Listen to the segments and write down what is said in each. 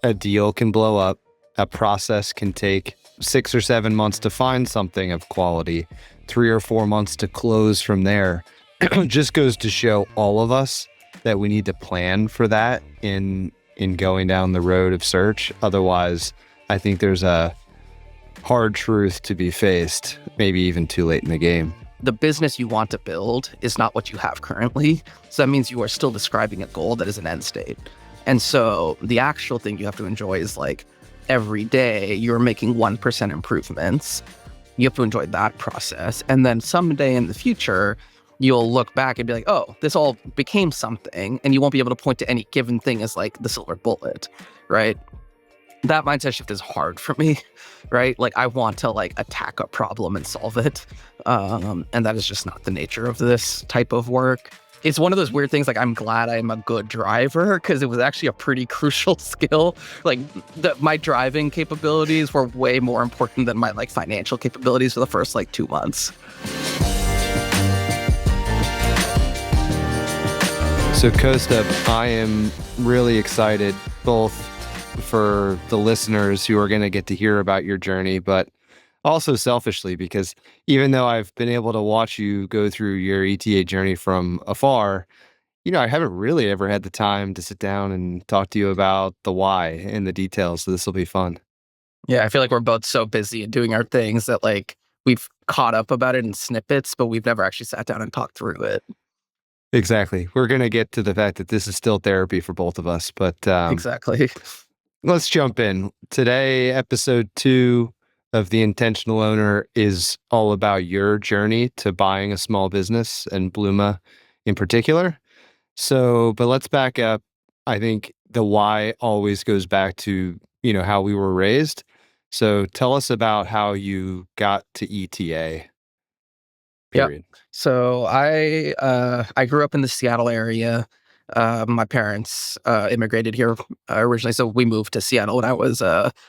a deal can blow up. A process can take 6 or 7 months to find something of quality, 3 or 4 months to close from there. It just goes to show all of us that we need to plan for that in going down the road of search. Otherwise, I think there's a hard truth to be faced, maybe even too late in the game. The business you want to build is not what you have currently. So that means you are still describing a goal that is an end state. And so the actual thing you have to enjoy is like every day you're making 1% improvements. You have to enjoy that process. And then someday in the future, you'll look back and be like, oh, this all became something. And you won't be able to point to any given thing as like the silver bullet, right? That mindset shift is hard for me, right? Like I want to like attack a problem and solve it. And that is just not the nature of this type of work. It's one of those weird things, like I'm glad I'm a good driver because it was actually a pretty crucial skill. Like my driving capabilities were way more important than my like financial capabilities for the first like 2 months. So Kaustubh, I am really excited both for the listeners who are going to get to hear about your journey, but also selfishly, because even though I've been able to watch you go through your ETA journey from afar, I haven't really ever had the time to sit down and talk to you about the why and the details. So this will be fun. Yeah, I feel like we're both so busy and doing our things that like we've caught up about it in snippets, but we've never actually sat down and talked through it. Exactly. We're going to get to the fact that this is still therapy for both of us, but Exactly. let's jump in. Today, episode 2 of The Intentional Owner is all about your journey to buying a small business and Blooma in particular. So, but let's back up. I think the why always goes back to, how we were raised. So tell us about how you got to ETA, Yep. period. So I grew up in the Seattle area. My parents immigrated here originally, so we moved to Seattle when I was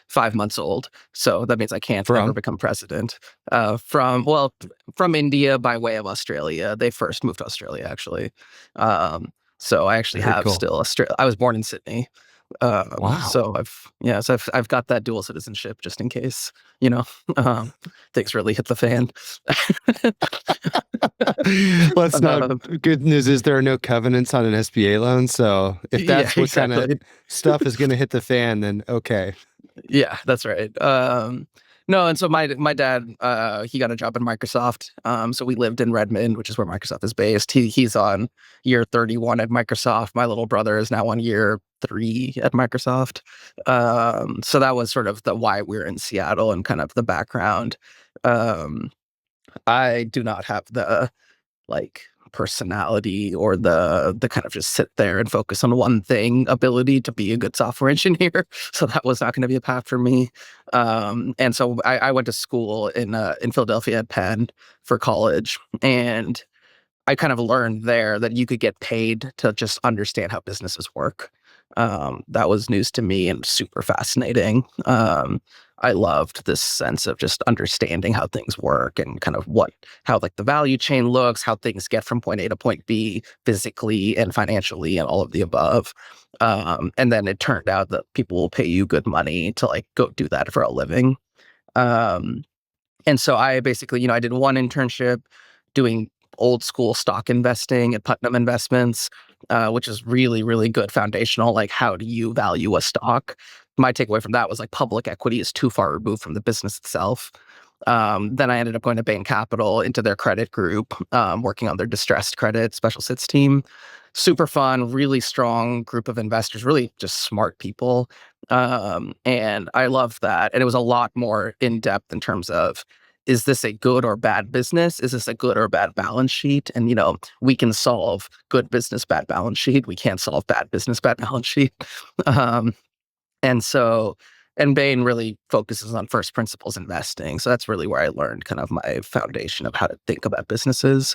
5 months old. So that means I can't ever become president. From India by way of Australia. They first moved to Australia, actually. So I actually Very have cool. still Australia. I was born in Sydney. Wow. So I've got that dual citizenship just in case, things really hit the fan. Let's not. Good news is there are no covenants on an SBA loan. So if that's Yeah, what kind of exactly. stuff is going to hit the fan, then okay. Yeah, that's right. No, and so my dad, he got a job in Microsoft. So we lived in Redmond, which is where Microsoft is based. He's on year 31 at Microsoft. My little brother is now on year 3 at Microsoft. So that was sort of the why we're in Seattle and kind of the background. I do not have the like personality or the kind of just sit there and focus on one thing ability to be a good software engineer. So that was not going to be a path for me. And so I went to school in Philadelphia at Penn for college, and I kind of learned there that you could get paid to just understand how businesses work. That was news to me and super fascinating. I loved this sense of just understanding how things work and kind of how like the value chain looks, how things get from point A to point B physically and financially and all of the above. And then it turned out that people will pay you good money to like go do that for a living. Um, and so I basically, I did one internship doing old school stock investing at Putnam Investments, which is really, really good foundational. Like, how do you value a stock? My takeaway from that was like public equity is too far removed from the business itself. Then I ended up going to Bain Capital into their credit group, working on their distressed credit special sits team. Super fun, really strong group of investors, really just smart people. And I loved that. And it was a lot more in depth in terms of, is this a good or bad business? Is this a good or bad balance sheet? And, we can solve good business, bad balance sheet. We can't solve bad business, bad balance sheet. Um, and so, and Bain really focuses on first principles investing. So that's really where I learned kind of my foundation of how to think about businesses.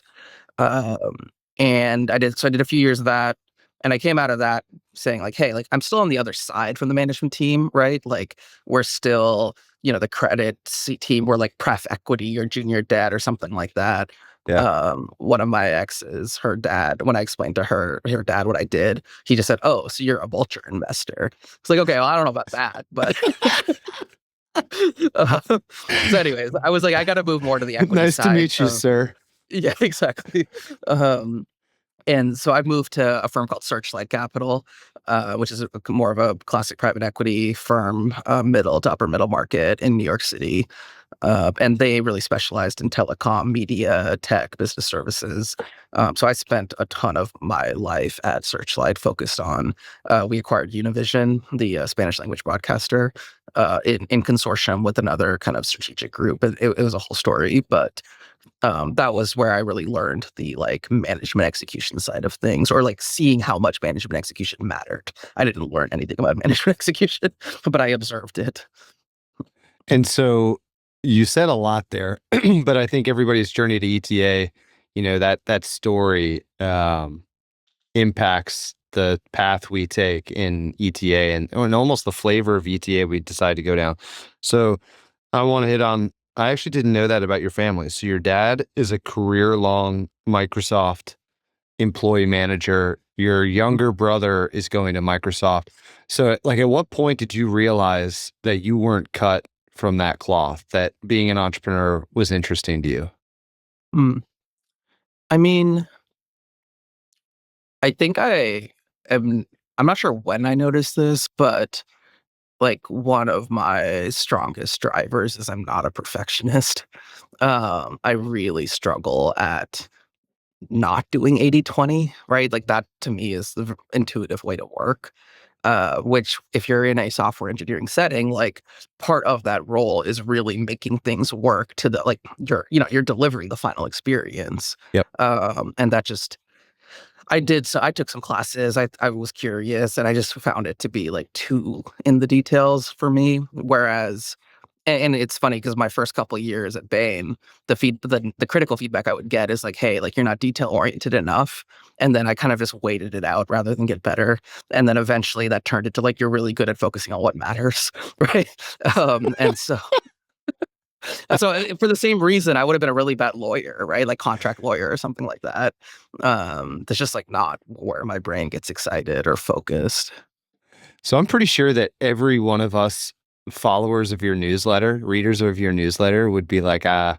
Um, and I did a few years of that. And I came out of that saying like, hey, like I'm still on the other side from the management team, right? Like we're still, the credit team, we're like pref equity or junior debt or something like that. Yeah. One of my exes, her dad, when I explained to her dad what I did, he just said, "Oh, so you're a vulture investor." It's like, okay, well, I don't know about that, but uh, so anyways, I was like, I got to move more to the equity Nice to side. meet you, sir. Yeah, exactly. Um, and so I moved to a firm called Searchlight Capital, which is more of a classic private equity firm, middle to upper middle market in New York City. And they really specialized in telecom, media, tech, business services. So I spent a ton of my life at Searchlight focused on, we acquired Univision, the Spanish language broadcaster, in consortium with another kind of strategic group. It was a whole story, but that was where I really learned the like management execution side of things, or like seeing how much management execution mattered. I didn't learn anything about management execution, but I observed it. And so you said a lot there, but I think everybody's journey to ETA, that story impacts the path we take in ETA and almost the flavor of ETA we decide to go down. So I want to hit on, I actually didn't know that about your family. So your dad is a career-long Microsoft employee manager. Your younger brother is going to Microsoft. So, like, at what point did you realize that you weren't cut from that cloth, that being an entrepreneur was interesting to you? Mm. I mean, I think I'm not sure when I noticed this, but like one of my strongest drivers is I'm not a perfectionist. I really struggle at not doing 80/20, right? Like that to me is the intuitive way to work. Which if you're in a software engineering setting, like part of that role is really making things work to the like you're delivering the final experience. Yep. And that just I took some classes. I was curious and I just found it to be like too in the details for me. Whereas and it's funny because my first couple of years at Bain, the critical feedback I would get is like, "Hey, like you're not detail oriented enough," and then I kind of just waited it out rather than get better, and then eventually that turned into like you're really good at focusing on what matters, right? And so for the same reason, I would have been a really bad lawyer, right? Like contract lawyer or something like that. That's just like not where my brain gets excited or focused. So I'm pretty sure that every one of us followers of your newsletter, readers of your newsletter would be like, I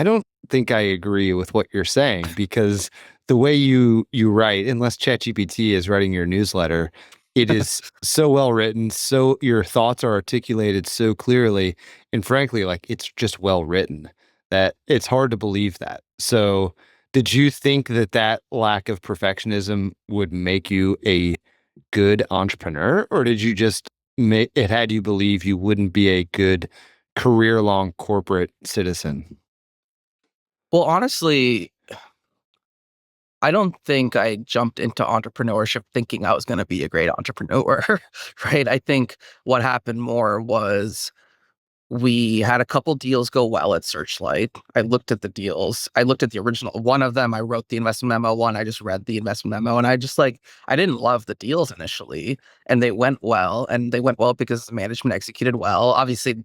don't think I agree with what you're saying because the way you write, unless ChatGPT is writing your newsletter, it is so well written, so your thoughts are articulated so clearly, and frankly, like it's just well written that it's hard to believe that. So, did you think that that lack of perfectionism would make you a good entrepreneur, or did you just it had you believe you wouldn't be a good career-long corporate citizen? Well, honestly, I don't think I jumped into entrepreneurship thinking I was going to be a great entrepreneur, right? I think what happened more was we had a couple deals go well at Searchlight. I looked at the deals. I looked at the original. One of them, I wrote the investment memo. One, I just read the investment memo. And I just like, I didn't love the deals initially. And they went well. And they went well because the management executed well. Obviously,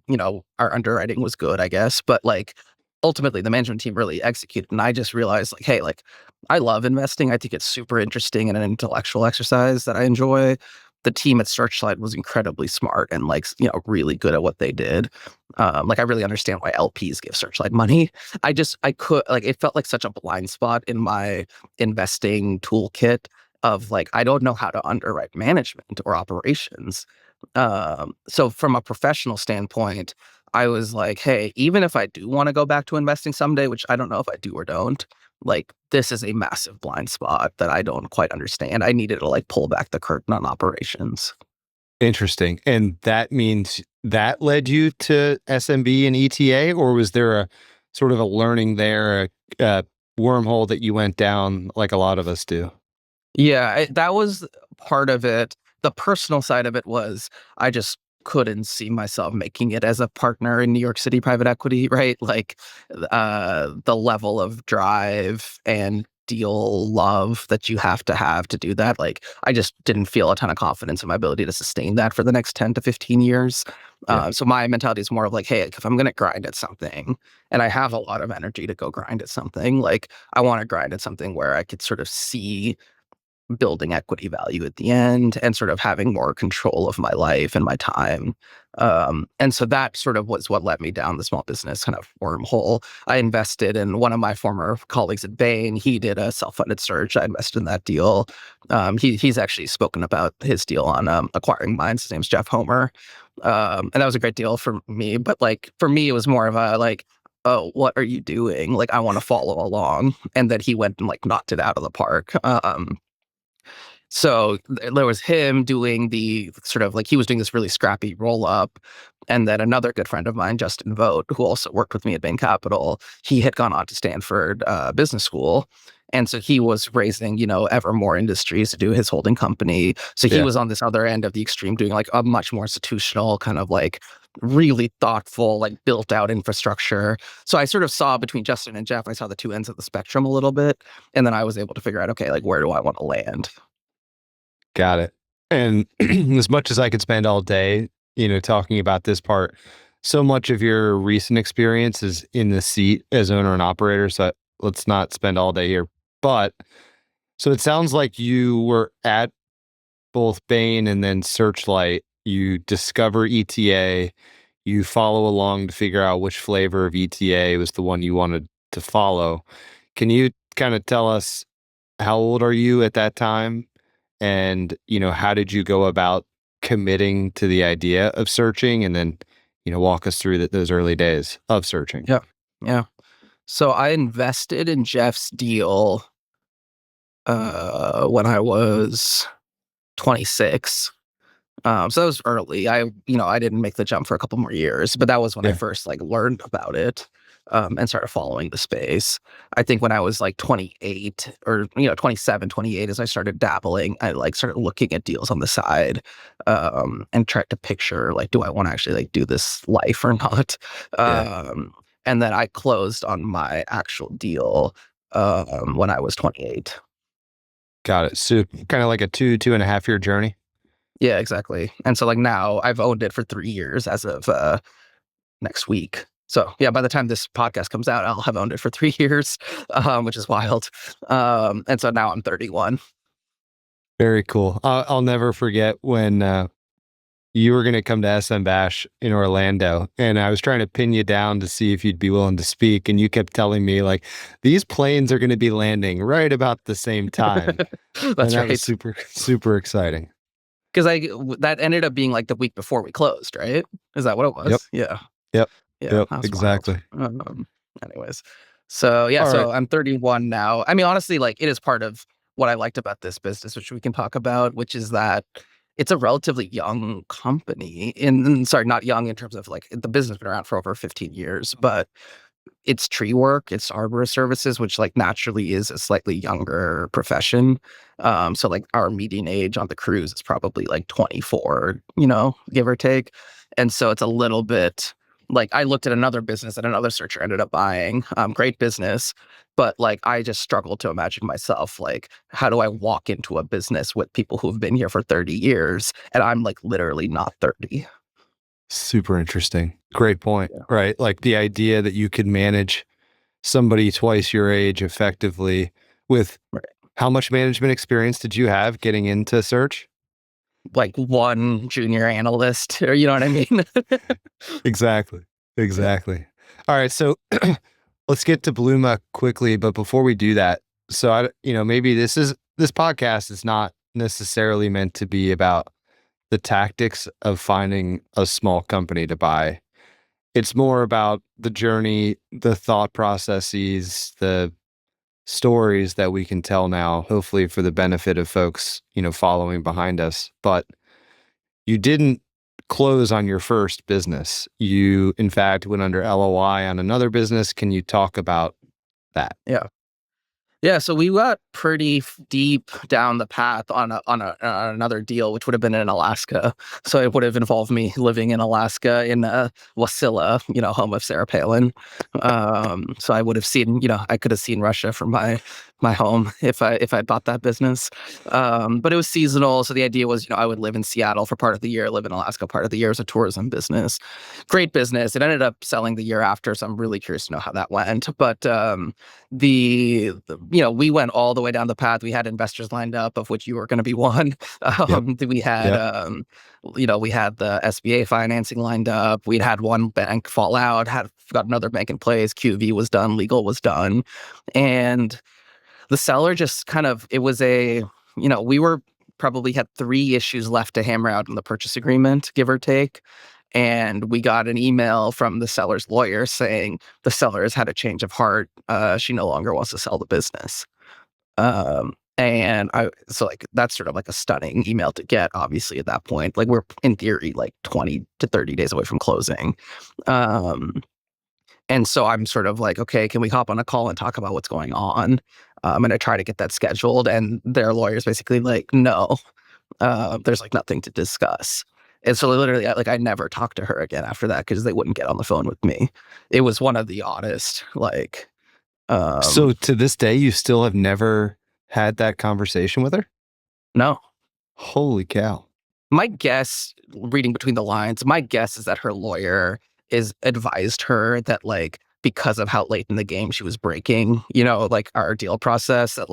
our underwriting was good, I guess. But like, ultimately, the management team really executed. And I just realized, like, hey, like, I love investing. I think it's super interesting and an intellectual exercise that I enjoy. The team at Searchlight was incredibly smart and like, really good at what they did. Like I really understand why LPs give Searchlight money. I could like it felt like such a blind spot in my investing toolkit of like I don't know how to underwrite management or operations. So from a professional standpoint, I was like, hey, even if I do want to go back to investing someday, which I don't know if I do or don't, like this is a massive blind spot that I don't quite understand. I needed to like pull back the curtain on operations. Interesting. And that means that led you to SMB and ETA, or was there a sort of a learning there, a wormhole that you went down like a lot of us do? Yeah, that was part of it. The personal side of it was I just couldn't see myself making it as a partner in New York City private equity, right? Like the level of drive and deal love that you have to do that. Like I just didn't feel a ton of confidence in my ability to sustain that for the next 10 to 15 years. Yeah. So my mentality is more of like, hey, if I'm going to grind at something and I have a lot of energy to go grind at something, like I want to grind at something where I could sort of see building equity value at the end and sort of having more control of my life and my time. And so that sort of was what led me down the small business kind of wormhole. I invested in one of my former colleagues at Bain. He did a self-funded search. I invested in that deal. He's actually spoken about his deal on Acquiring Minds. His name's Jeff Homer. And that was a great deal for me. But like for me, it was more of a like, oh, what are you doing? Like, I want to follow along. And then he went and like knocked it out of the park. So there was him doing the sort of like he was doing this really scrappy roll up. And then another good friend of mine, Justin Vogt, who also worked with me at Bain Capital, he had gone on to Stanford Business School. And so he was raising, ever more industries to do his holding company. So he Yeah. was on this other end of the extreme, doing like a much more institutional kind of like really thoughtful, like built out infrastructure. So I sort of saw between Justin and Jeff, I saw the two ends of the spectrum a little bit. And then I was able to figure out, okay, like where do I want to land? Got it. And as much as I could spend all day, talking about this part, so much of your recent experience is in the seat as owner and operator. So let's not spend all day here. But so it sounds like you were at both Bain and then Searchlight. You discover ETA, you follow along to figure out which flavor of ETA was the one you wanted to follow. Can you kind of tell us how old are you at that time? And, how did you go about committing to the idea of searching and then, walk us through those early days of searching? Yeah. Yeah. So I invested in Jeff's deal when I was 26. So that was early. I didn't make the jump for a couple more years, but that was when I Yeah. first like learned about it and started following the space. I think when I was like 28 or 27, 28, as I started dabbling, I like started looking at deals on the side and tried to picture like, do I want to actually like do this life or not? Yeah. And then I closed on my actual deal when I was 28. Got it. So kind of like a 2.5 year journey. Yeah, exactly. And so like now I've owned it for 3 years as of next week. So yeah, by the time this podcast comes out, I'll have owned it for 3 years, which is wild. And so now I'm 31. Very cool. I'll never forget when you were going to come to SM Bash in Orlando, and I was trying to pin you down to see if you'd be willing to speak, and you kept telling me like these planes are going to be landing right about the same time, and That's that was right. super super exciting. Because that ended up being like the week before we closed, right? Is that what it Yep. was? Yeah. Yep. Yeah, Yep. that was wild. Exactly. Anyways, so yeah, All right. so I'm 31 now. I mean, honestly, like it is part of what I liked about this business, which we can talk about, which is that it's a relatively young company. Sorry, not young in terms of like the business has been around for over 15 years, but it's tree work, it's arborist services, which like naturally is a slightly younger profession. So like our median age on the cruise is probably like 24, give or take. And so it's a little bit like I looked at another business that another searcher ended up buying. Great business. But like I just struggle to imagine myself like, how do I walk into a business with people who've been here for 30 years and I'm like literally not 30? Super interesting. Great point. Yeah. Right. Like the idea that you could manage somebody twice your age effectively with Right. how much management experience did you have getting into search? Like one junior analyst, or you know what I mean? Exactly. Yeah. Exactly. All right. So let's get to Blooma quickly. But before we do that, so maybe this podcast is not necessarily meant to be about the tactics of finding a small company to buy. It's more about the journey, the thought processes, the stories that we can tell now, hopefully for the benefit of folks, following behind us. But you didn't close on your first business. You, in fact, went under LOI on another business. Can you talk about that? Yeah. Yeah, so we got pretty deep down the path on another deal, which would have been in Alaska. So it would have involved me living in Alaska in Wasilla, home of Sarah Palin. So I would have seen, I could have seen Russia from my home if I'd bought that business. But it was seasonal, so the idea was, I would live in Seattle for part of the year, live in Alaska part of the year as a tourism business. Great business. It ended up selling the year after, so I'm really curious to know how that went. But we went all the way down the path. We had investors lined up, of which you were going to be one. Yep. We had Yep. we had the SBA financing lined up. We'd had one bank fall out, had got another bank in place. QV was done, legal was done, and the seller just kind of, it was we were probably had 3 issues left to hammer out in the purchase agreement, give or take. And we got an email from the seller's lawyer saying the seller has had a change of heart. She no longer wants to sell the business. So like that's sort of like a stunning email to get, obviously, at that point. Like we're in theory like 20 to 30 days away from closing. Um, and so I'm sort of like, okay, can we hop on a call and talk about what's going on? And I try to get that scheduled. And their lawyer's basically like, no, there's like nothing to discuss. And so literally, I never talked to her again after that because they wouldn't get on the phone with me. It was one of the oddest, So um, to this day, you still have never had that conversation with her? no. Holy cow. My guess, reading between the lines, my guess is that her lawyer is advised her that because of how late in the game she was breaking, like our deal process, that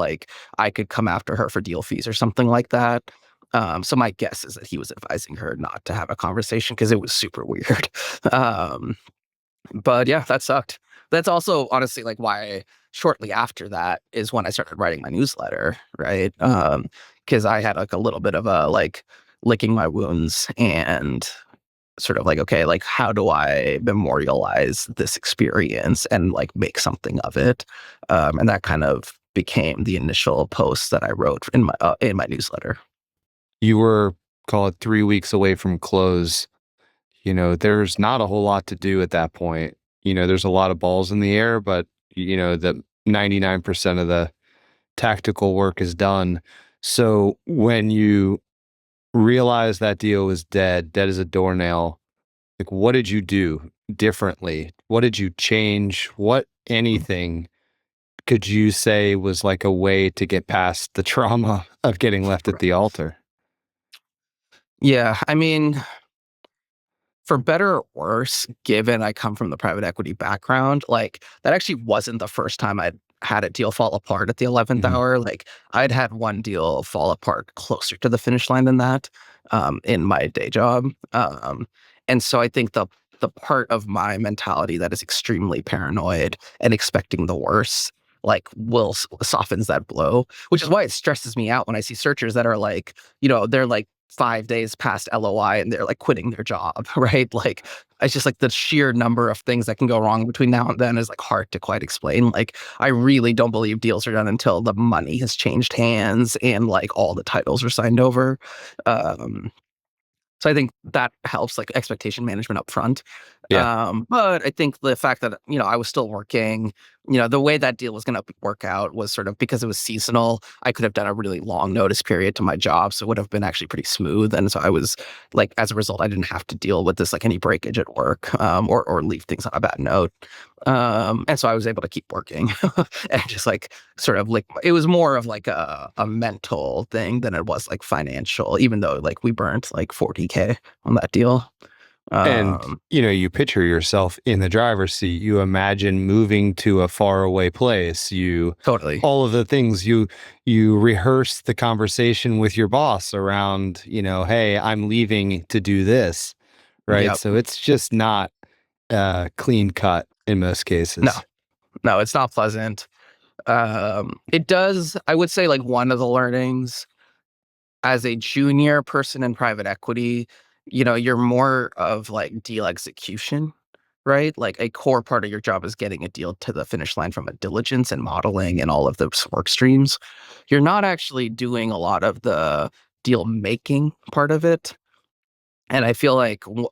I could come after her for deal fees or something like that. So my guess is that he was advising her not to have a conversation because it was super weird. Um, but yeah, that sucked. That's also honestly why shortly after that is when I started writing my newsletter, right? Because I had a little bit of a licking my wounds and sort of okay, how do I memorialize this experience and make something of it? And that kind of became the initial post that I wrote in my newsletter. You were, call it 3 weeks away from close. There's not a whole lot to do at that point. There's a lot of balls in the air, but the 99% of the tactical work is done. So when you realize that deal was dead as a doornail, what did you do differently? What did you change? What anything could you say was like a way to get past the trauma of getting left at the altar? Yeah, I mean, for better or worse, given I come from the private equity background, that actually wasn't the first time I'd had a deal fall apart at the 11th Mhm. hour. I'd had one deal fall apart closer to the finish line than that, in my day job. And so I think the part of my mentality that is extremely paranoid and expecting the worst, softens that blow, which is why it stresses me out when I see searchers that are they're 5 days past LOI and they're quitting their job, right? It's just the sheer number of things that can go wrong between now and then is hard to quite explain. I really don't believe deals are done until the money has changed hands and all the titles are signed over. Um, so I think that helps expectation management up front. Yeah. But I think the fact that, I was still working, the way that deal was going to work out was sort of because it was seasonal. I could have done a really long notice period to my job. So it would have been actually pretty smooth. And so I was as a result, I didn't have to deal with this, any breakage at work, or leave things on a bad note. And so I was able to keep working and just sort of it was more of a mental thing than it was financial, even though we burnt 40K on that deal. And, Um, you picture yourself in the driver's seat. You imagine moving to a faraway place. totally. All of the things you rehearse the conversation with your boss around, hey, I'm leaving to do this. Right. Yep. So it's just not clean cut in most No, cases. no, it's not pleasant. It does, I would say one of the learnings as a junior person in private equity, you're more of deal execution, right? A core part of your job is getting a deal to the finish line from a diligence and modeling and all of those work streams. You're not actually doing a lot of the deal making part of it. And I feel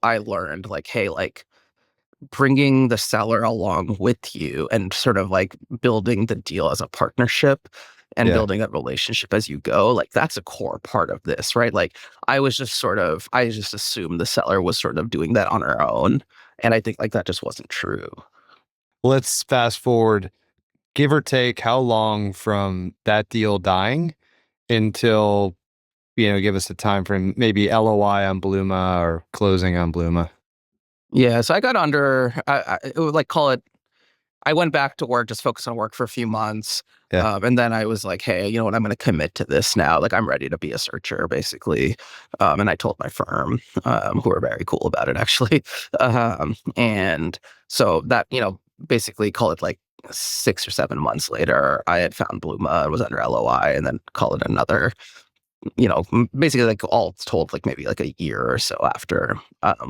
I learned hey, bringing the seller along with you and sort of like building the deal as a partnership and Yeah. building a relationship as you go, like that's a core part of this, right? Like I just assumed the seller was sort of doing that on her own. And I think like that just wasn't true. Let's fast forward, give or take, how long from that deal dying until, give us a time frame, maybe LOI on Blooma or closing on Blooma. Yeah. So I got under, it would like call it, I went back to work, just focused on work for a few months. Yeah. And then I was like, hey, you know what? I'm going to commit to this now. Like, I'm ready to be a searcher, basically. And I told my firm, who were very cool about it, actually. And so that, basically call it like 6 or 7 months later, I had found Blooma and was under LOI, and then call it another, basically like all told, like maybe like a year or so after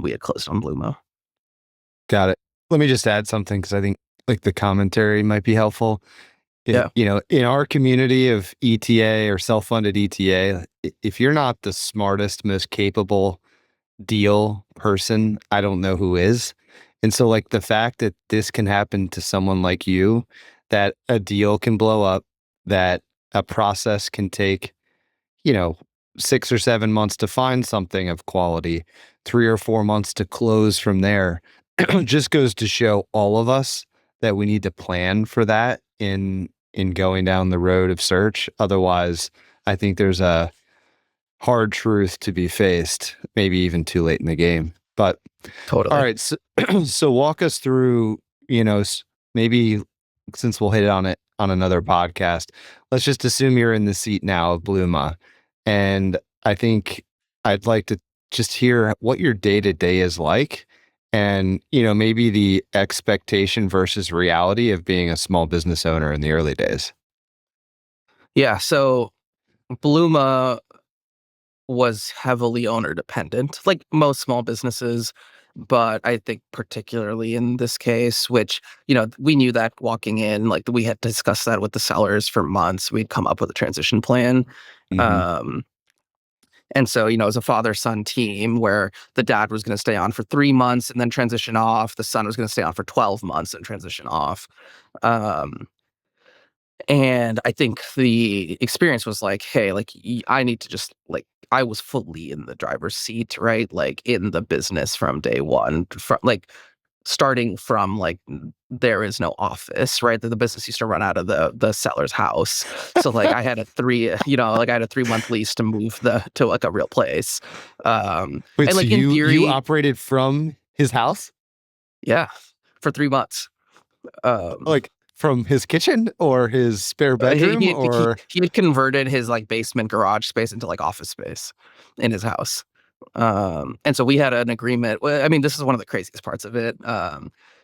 we had closed on Blooma. Got it. Let me just add something because I think like the commentary might be helpful. Yeah. In our community of ETA or self-funded ETA, if you're not the smartest, most capable deal person, I don't know who is. And so like the fact that this can happen to someone like you, that a deal can blow up, that a process can take, you know, 6 or 7 months to find something of quality, 3 or 4 months to close from there, just goes to show all of us that we need to plan for that in going down the road of search. Otherwise, I think there's a hard truth to be faced, maybe even too late in the game. But all Totally. right, so, so walk us through, maybe since we'll hit it on another podcast, let's just assume you're in the seat now of Blooma. And I think I'd like to just hear what your day to day is like and, maybe the expectation versus reality of being a small business owner in the early days. Yeah. So Blooma was heavily owner dependent, like most small businesses. But I think particularly in this case, which, we knew that walking in, like we had discussed that with the sellers for months. We'd come up with a transition plan. Hmm. Um, and so, it was a father-son team where the dad was going to stay on for 3 months and then transition off. The son was going to stay on for 12 months and transition off. Um, And I think the experience was like, hey, like I need to just like I was fully in the driver's seat, right? Like in the business from day one, from like starting from like there is no office, right? The business used to run out of the seller's house. So like I had a three, like I had a 3 month lease to move the to like a real place. Wait, And so like in you theory, operated from his house? yeah, for 3 months. Um Like from his kitchen or his spare bedroom or he had converted his like basement garage space into like office space in his house. And so we had an agreement. Well, I mean, this is one of the craziest parts of it,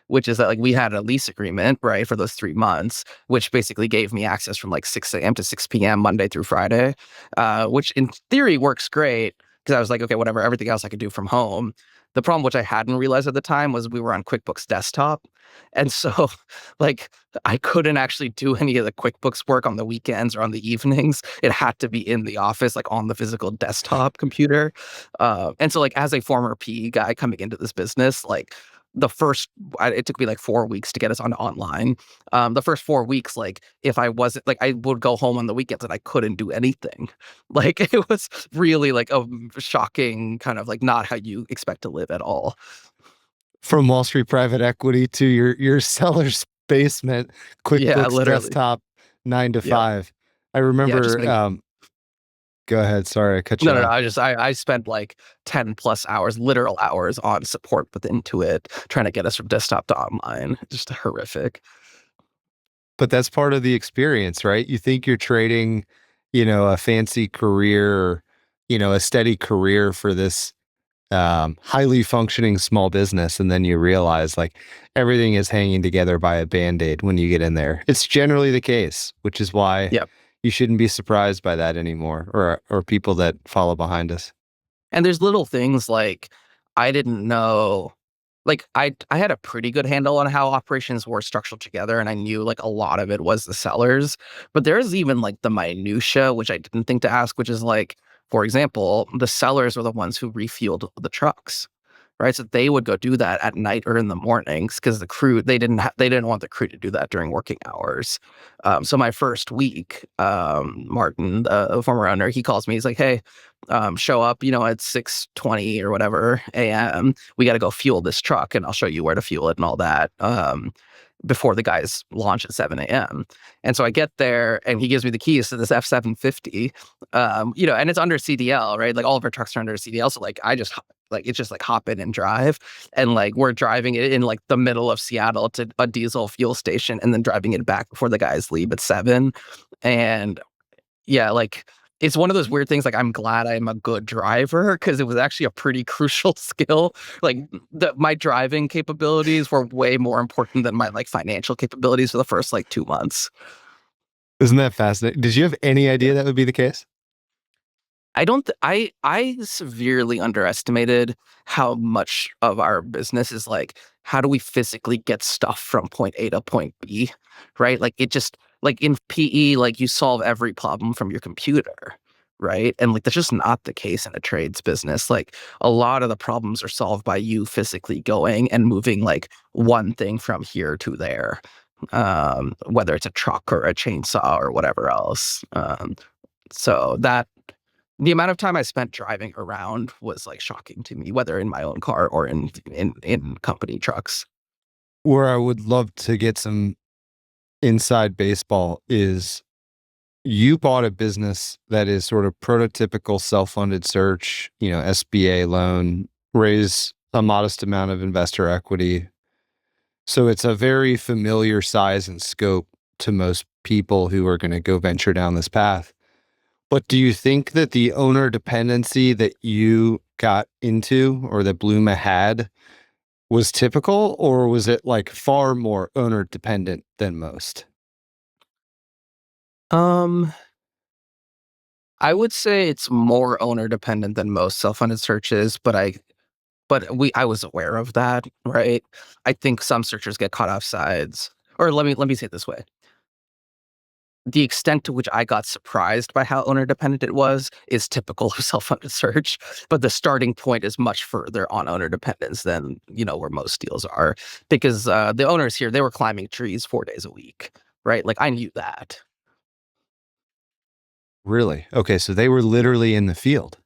which is that like we had a lease agreement, right, for those 3 months, which basically gave me access from like 6 a.m. to 6 p.m. Monday through Friday, which in theory works great because I was like, okay, whatever, everything else I could do from home. The problem, which I hadn't realized at the time, was we were on QuickBooks Desktop. And so, like, I couldn't actually do any of the QuickBooks work on the weekends or on the evenings. It had to be in the office, like on the physical desktop computer. And so, like, as a former PE guy coming into this business, like, it took me like 4 weeks to get us on online. The first 4 weeks, like, if I wasn't, like, I would go home on the weekends and I couldn't do anything. Like, it was really like a shocking kind of like not how you expect to live at all. from Wall Street private equity to your seller's basement, Yeah, QuickBooks literally. desktop, nine to Yeah. five. I Yeah. Just remember, getting go ahead. Sorry, I cut you No, no, no. off. I spent like 10 plus hours, literal hours on support with Intuit, trying to get us from desktop to online. Just horrific. But that's part of the experience, right? You think you're trading, a fancy career, or, a steady career for this highly functioning small business. And then you realize like everything is hanging together by a band-aid when you get in there. It's generally the case, which is why Yeah. you shouldn't be surprised by that anymore, or people that follow behind us. And there's little things like I didn't know, like I had a pretty good handle on how operations were structured together, and I knew like a lot of it was the sellers. But there's even like the minutia, which I didn't think to ask, which is like, for example, the sellers were the ones who refueled the trucks. right? So they would go do that at night or in the mornings because the crew they didn't want the crew to do that during working hours. So my first week, Martin, the former owner, he calls me. He's like, "Hey, show up, at 6:20 or whatever a.m. We got to go fuel this truck, and I'll show you where to fuel it and all that." Before the guys launch at 7 a.m. And so I get there and he gives me the keys to this F750, and it's under CDL, right? Like all of our trucks are under CDL. So like it's just like hop in and drive. And like we're driving it in like the middle of Seattle to a diesel fuel station and then driving it back before the guys leave at 7. And yeah, like it's one of those weird things. Like I'm glad I'm a good driver because it was actually a pretty crucial skill. Like my driving capabilities were way more important than my like financial capabilities for the first like 2 months. Isn't that fascinating? Did you have any idea that would be the case? I don't. I severely underestimated how much of our business is like how do we physically get stuff from point A to point B, right? Like it just like in PE, like you solve every problem from your computer, right? And like that's just not the case in a trades business. Like a lot of the problems are solved by you physically going and moving like one thing from here to there, whether it's a truck or a chainsaw or whatever else. So that the amount of time I spent driving around was like shocking to me, whether in my own car or in company trucks. Where I would love to get some inside baseball is you bought a business that is sort of prototypical self-funded search, SBA loan, raise a modest amount of investor equity. So it's a very familiar size and scope to most people who are going to go venture down this path. But do you think that the owner dependency that you got into or that Blooma had was typical, or was it like far more owner dependent than most? Um, I would say it's more owner dependent than most self-funded searches, I was aware of that, right? I think some searchers get caught off sides. Or let me say it this way. The extent to which I got surprised by how owner dependent it was is typical of self-funded search, but the starting point is much further on owner dependence than, where most deals are because the owners here, they were climbing trees 4 days a week, right? Like I knew that. Really? Okay, so they were literally in the field.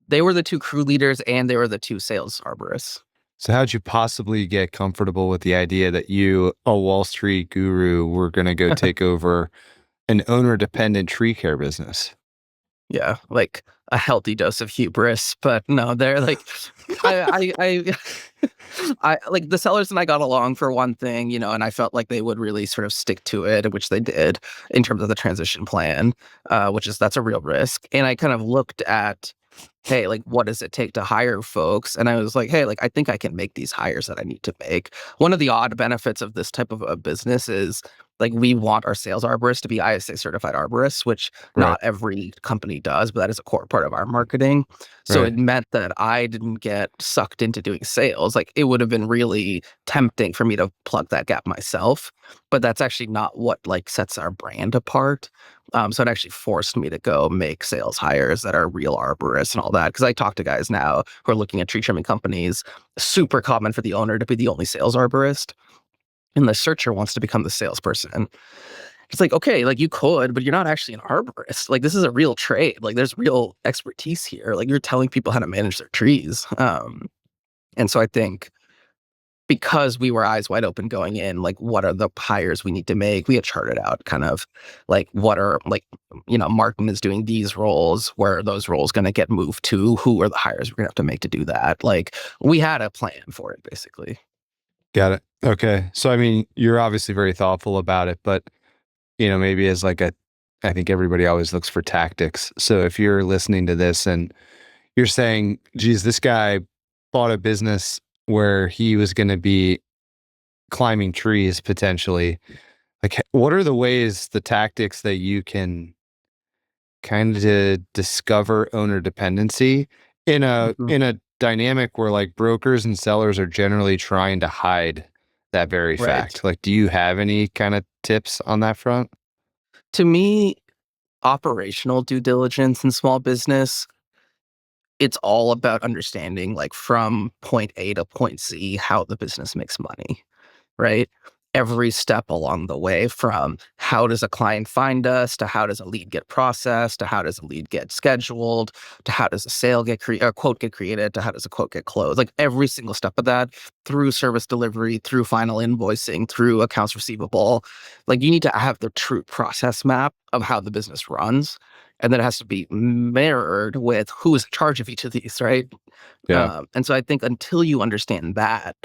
They were the two crew leaders and they were the two sales arborists. So how'd you possibly get comfortable with the idea that you, a Wall Street guru, were going to go take over an owner-dependent tree care business? Yeah, like a healthy dose of hubris, but no, they're like, I like the sellers and I got along for one thing, and I felt like they would really sort of stick to it, which they did in terms of the transition plan, that's a real risk. And I kind of looked at, hey, like, what does it take to hire folks? And I was like, hey, like, I think I can make these hires that I need to make. One of the odd benefits of this type of a business is like we want our sales arborists to be ISA certified arborists, which Right, not every company does, but that is a core part of our marketing. So right. it meant that I didn't get sucked into doing sales. Like it would have been really tempting for me to plug that gap myself, but that's actually not what like sets our brand apart. So it actually forced me to go make sales hires that are real arborists and all that. Because I talk to guys now who are looking at tree trimming companies. Super common for the owner to be the only sales arborist, and the searcher wants to become the salesperson. It's like, okay, like you could, but you're not actually an arborist. Like this is a real trade. Like there's real expertise here. Like you're telling people how to manage their trees. And so I think because we were eyes wide open going in, like what are the hires we need to make? We had charted out kind of like what are like, Martin is doing these roles, where are those roles going to get moved to? Who are the hires we're going to have to make to do that? Like we had a plan for it basically. Got it. Okay. So, I mean, you're obviously very thoughtful about it, but, maybe as like I think everybody always looks for tactics. So if you're listening to this and you're saying, geez, this guy bought a business where he was going to be climbing trees potentially, like, what are the ways, the tactics that you can kind of discover owner dependency in a Mhm. in a dynamic where like brokers and sellers are generally trying to hide that very Right. fact? Like, do you have any kind of tips on that front? To me, operational due diligence in small business it's all about understanding, like, from point A to point Z, how the business makes money, right? Every step along the way, from how does a client find us, to how does a lead get processed, to how does a lead get scheduled, to how does a sale get a quote get created, to how does a quote get closed. Like every single step of that, through service delivery, through final invoicing, through accounts receivable. Like you need to have the true process map of how the business runs. And then it has to be mirrored with who is in charge of each of these, right? Yeah. And so I think until you understand that,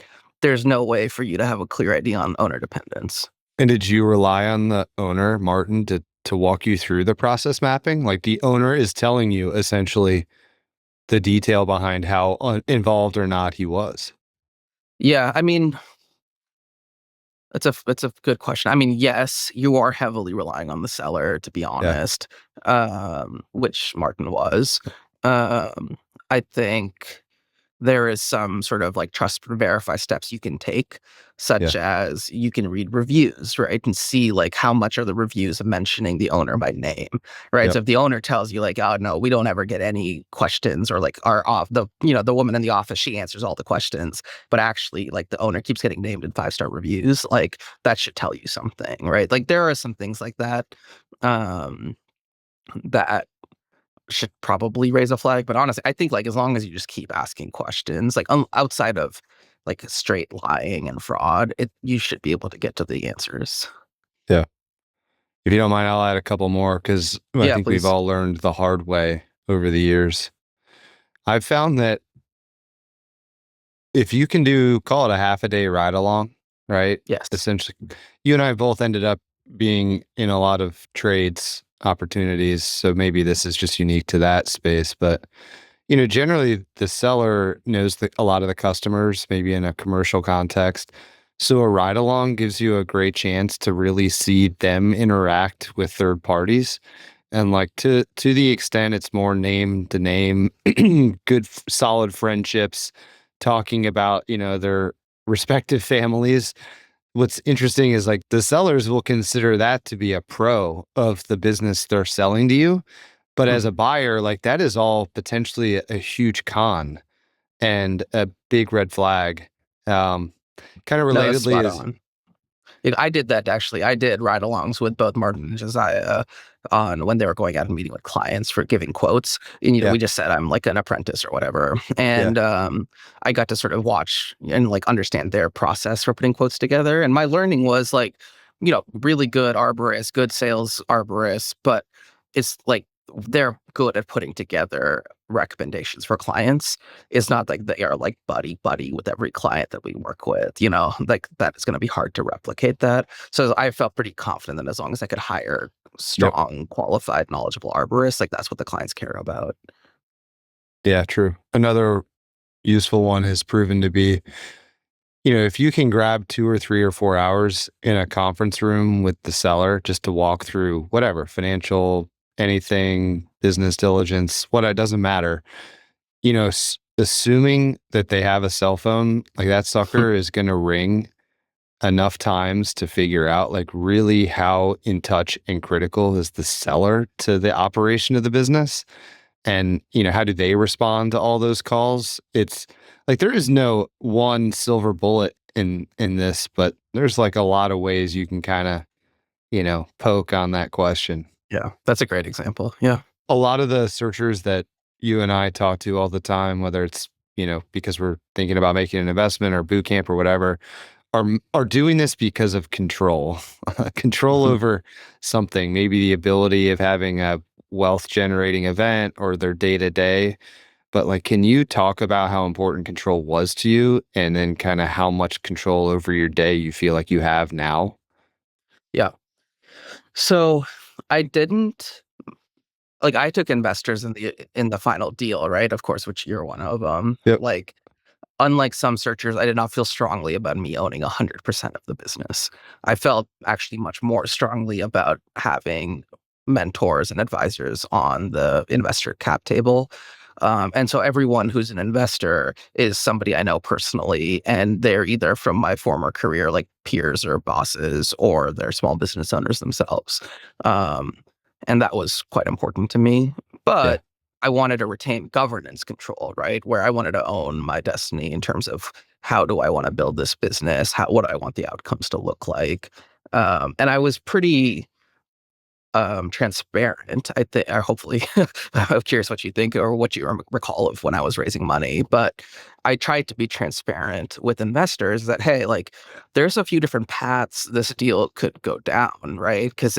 there's no way for you to have a clear idea on owner dependence. And did you rely on the owner, Martin, to walk you through the process mapping? Like the owner is telling you essentially the detail behind how involved or not he was. Yeah, I mean, that's a good question. I mean, yes, you are heavily relying on the seller, to be Yeah. honest, which Martin was. I think there is some sort of like trust and verify steps you can take, Yeah. such as you can read reviews, right? And see like how much are the reviews mentioning the owner by name, right? Yep. So if the owner tells you like, oh no, we don't ever get any questions, or like our off the, the woman in the office, she answers all the questions, but actually like the owner keeps getting named in 5-star reviews, like that should tell you something, right? Like there are some things like that, um, that should probably raise a flag. But honestly, I think like as long as you just keep asking questions, like outside of like straight lying and fraud, you should be able to get to the answers. Yeah. If you don't mind, I'll add a couple more because I Yeah, think we've please. all learned the hard way over the years. I've found that if you can call it a half a day ride along, right? Yes. Essentially, you and I both ended up being in a lot of trades opportunities. So maybe this is just unique to that space. But, generally the seller knows a lot of the customers, maybe in a commercial context. So a ride along gives you a great chance to really see them interact with third parties. And like to the extent it's more name to name, good solid friendships, talking about, their respective families. What's interesting is like the sellers will consider that to be a pro of the business they're selling to you. But as Mhm. a buyer, like that is all potentially a huge con and a big red flag. Um, Kind of No, that's relatedly spot is, on. I did that actually. I did ride-alongs with both Martin and Josiah on when they were going out and meeting with clients for giving quotes. And yeah, we just said I'm like an apprentice or whatever, yeah, and I got to sort of watch and like understand their process for putting quotes together. And my learning was like, really good arborists, good sales arborists, but it's like they're good at putting together recommendations for clients. It's not like they are like buddy buddy with every client that we work with, like that is going to be hard to replicate that. So I felt pretty confident that as long as I could hire yep, strong, qualified, knowledgeable arborists, like that's what the clients care about. yeah, true. Another useful one has proven to be, if you can grab 2 or 3 or 4 hours in a conference room with the seller just to walk through whatever, financial, anything, business diligence, what it doesn't matter, assuming that they have a cell phone, like that sucker is going to ring enough times to figure out like really how in touch and critical is the seller to the operation of the business. And, how do they respond to all those calls? It's like there is no one silver bullet in this, but there's like a lot of ways you can kind of, poke on that question. Yeah, that's a great example. Yeah. A lot of the searchers that you and I talk to all the time, whether it's, because we're thinking about making an investment or boot camp or whatever, are doing this because of control, control Mhm. over something, maybe the ability of having a wealth generating event or their day to day. But like, can you talk about how important control was to you and then kind of how much control over your day you feel like you have now? Yeah. So I didn't like I took investors in the final deal, right? Of course, which you're one of them. Yep. Like unlike some searchers, I did not feel strongly about me owning 100% of the business. I felt actually much more strongly about having mentors and advisors on the investor cap table. And so everyone who's an investor is somebody I know personally, and they're either from my former career, like peers or bosses, or they're small business owners themselves. Um, and that was quite important to me. Yeah. But I wanted to retain governance control, right? Where I wanted to own my destiny in terms of how do I want to build this business? What do I want the outcomes to look like? And I was pretty transparent. I think, or hopefully, I'm curious what you think or what you recall of when I was raising money. But I tried to be transparent with investors that, hey, like, there's a few different paths this deal could go down, right? Because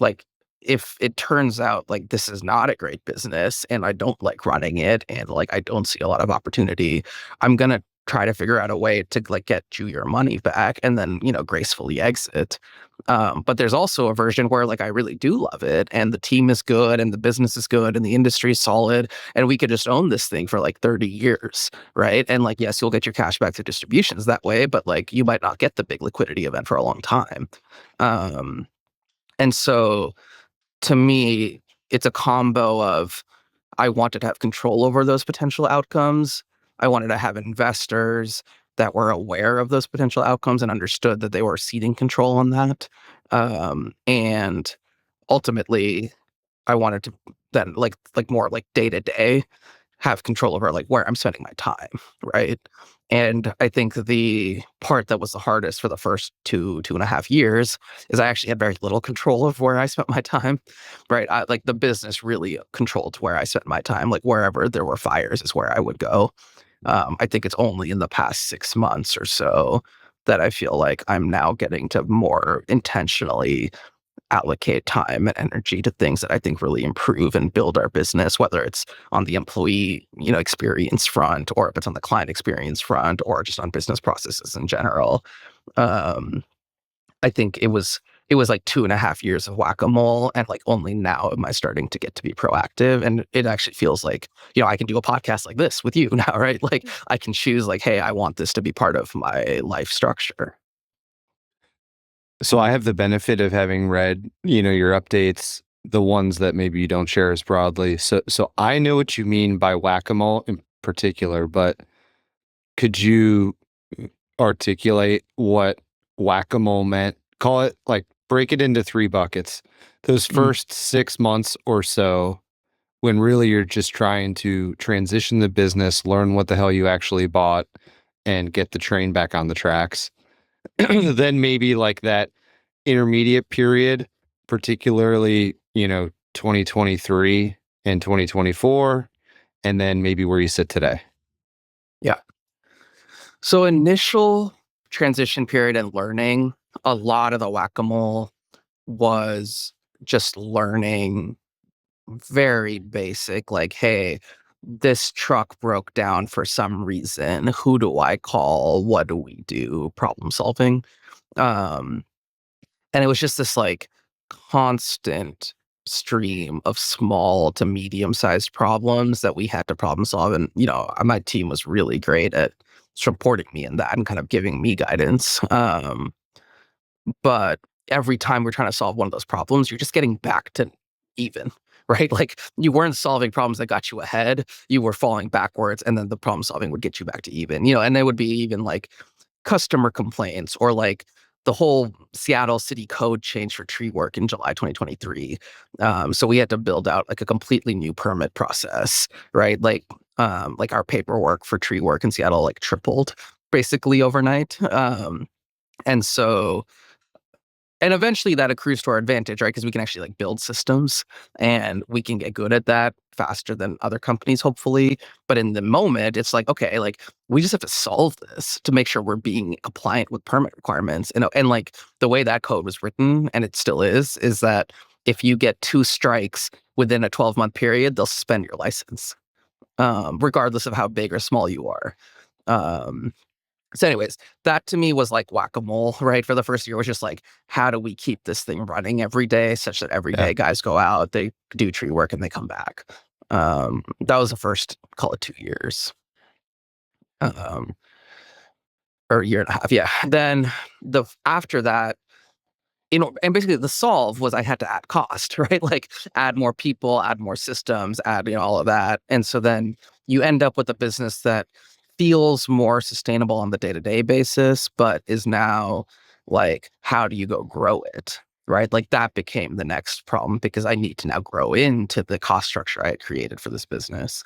like, if it turns out like this is not a great business and I don't like running it and like I don't see a lot of opportunity, I'm gonna try to figure out a way to like get you your money back and then, gracefully exit. But there's also a version where like I really do love it and the team is good and the business is good and the industry is solid and we could just own this thing for like 30 years, right? And like, yes, you'll get your cash back through distributions that way, but like you might not get the big liquidity event for a long time. Um, and so to me, it's a combo of I wanted to have control over those potential outcomes. I wanted to have investors that were aware of those potential outcomes and understood that they were ceding control on that. And ultimately, I wanted to then like more like day to day have control over like where I'm spending my time, right? And I think the part that was the hardest for the first 2.5 years is I actually had very little control of where I spent my time, right? Like the business really controlled where I spent my time. Like wherever there were fires is where I would go. I think it's only in the past 6 months or so that I feel like I'm now getting to more intentionally allocate time and energy to things that I think really improve and build our business, whether it's on the employee, experience front, or if it's on the client experience front, or just on business processes in general. Um, I think it was like 2.5 years of whack-a-mole, and like only now am I starting to get to be proactive. And it actually feels like, I can do a podcast like this with you now, right? Like I can choose like, hey, I want this to be part of my life structure. So I have the benefit of having read, your updates, the ones that maybe you don't share as broadly. So I know what you mean by whack-a-mole in particular, but could you articulate what whack-a-mole meant? Call it like break it into three buckets. Those Mm. first 6 months or so, when really you're just trying to transition the business, learn what the hell you actually bought, and get the train back on the tracks. Then maybe like that intermediate period, particularly, 2023 and 2024, and then maybe where you sit today. Yeah. So initial transition period and learning, a lot of the whack-a-mole was just learning very basic, like, hey, this truck broke down for some reason. Who do I call? What do we do? Problem solving. Um, and it was just this like constant stream of small to medium sized problems that we had to problem solve. And, my team was really great at supporting me in that and kind of giving me guidance. But every time we're trying to solve one of those problems, you're just getting back to even, right? Like you weren't solving problems that got you ahead, you were falling backwards, and then the problem solving would get you back to even, and it would be even like customer complaints or like the whole Seattle city code change for tree work in July 2023. So we had to build out like a completely new permit process, right? Like our paperwork for tree work in Seattle like tripled basically overnight. And so and eventually that accrues to our advantage, right? Because we can actually like build systems and we can get good at that faster than other companies, hopefully. But in the moment, it's like, okay, like we just have to solve this to make sure we're being compliant with permit requirements. And like the way that code was written, and it still is that if you get 2 strikes within a 12-month period, they'll suspend your license, regardless of how big or small you are. Um, so anyways, that to me was like whack-a-mole, right? For the first year was just like, how do we keep this thing running every day such that every Yeah. day guys go out, they do tree work and they come back. That was the first, call it 2 years. Um, or a year and a half. Yeah. Then after that, and basically the solve was I had to add cost, right? Like add more people, add more systems, add, all of that. And so then you end up with a business that feels more sustainable on the day-to-day basis, but is now like, how do you go grow it? right? Like that became the next problem because I need to now grow into the cost structure I had created for this business.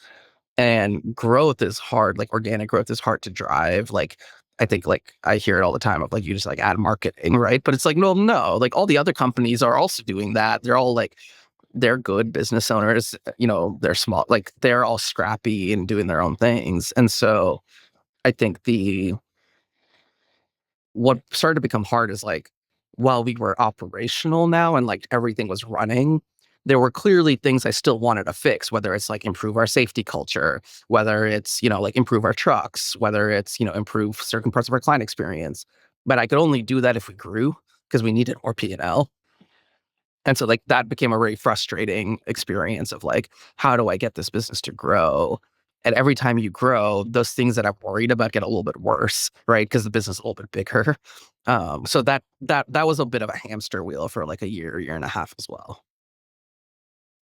And growth is hard. Like organic growth is hard to drive. Like I think like I hear it all the time of like you just like add marketing, right? But it's like no, like all the other companies are also doing that. They're all like they're good business owners, they're small, like they're all scrappy and doing their own things. And so I think the what started to become hard is like while we were operational now and like everything was running, there were clearly things I still wanted to fix, whether it's like improve our safety culture, whether it's, like improve our trucks, whether it's, improve certain parts of our client experience. But I could only do that if we grew because we needed more P&L. And so like that became a very frustrating experience of like, how do I get this business to grow? And every time you grow, those things that I'm worried about get a little bit worse, right? Because the business is a little bit bigger. So that was a bit of a hamster wheel for like a year and a half as well.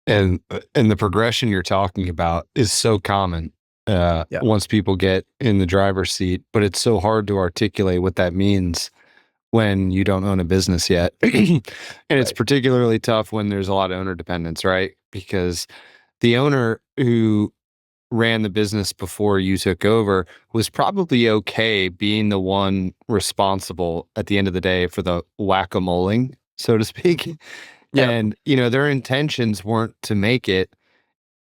And the progression you're talking about is so common Yeah, once people get in the driver's seat, but it's so hard to articulate what that means when you don't own a business yet. And it's right. particularly tough when there's a lot of owner dependence, right? Because the owner who ran the business before you took over was probably okay being the one responsible at the end of the day for the whack-a-moling, so to speak. Yeah, And, their intentions weren't to make it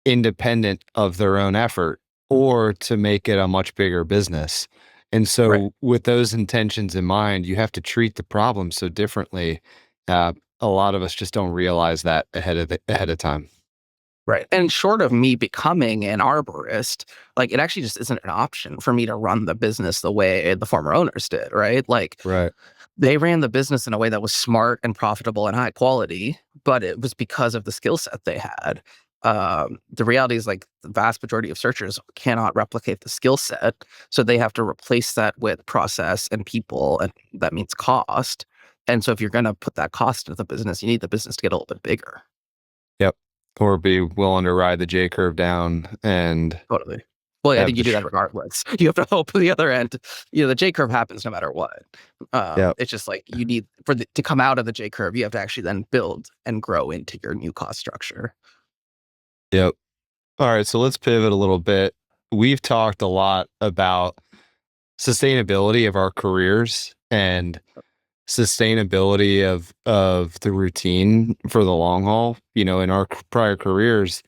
independent of their own effort or to make it a much bigger business. And right. so, with those intentions in mind, you have to treat the problem so differently. A lot of us just don't realize that ahead of time. Right. And short of me becoming an arborist, like it actually just isn't an option for me to run the business the way the former owners did, right? Like Right. they ran the business in a way that was smart and profitable and high quality, but it was because of the skill set they had. The reality is like the vast majority of searchers cannot replicate the skill set. So they have to replace that with process and people, and that means cost. And so if you're going to put that cost into the business, you need the business to get a little bit bigger. Yep. Or be willing to ride the J curve down and Totally. Well, I have think you the do that regardless. You have to hope the other end, the J curve happens no matter what. yep. It's just like you need to come out of the J curve, you have to actually then build and grow into your new cost structure. Yep. All right, so let's pivot a little bit. We've talked a lot about sustainability of our careers and sustainability of the routine for the long haul. In our prior careers,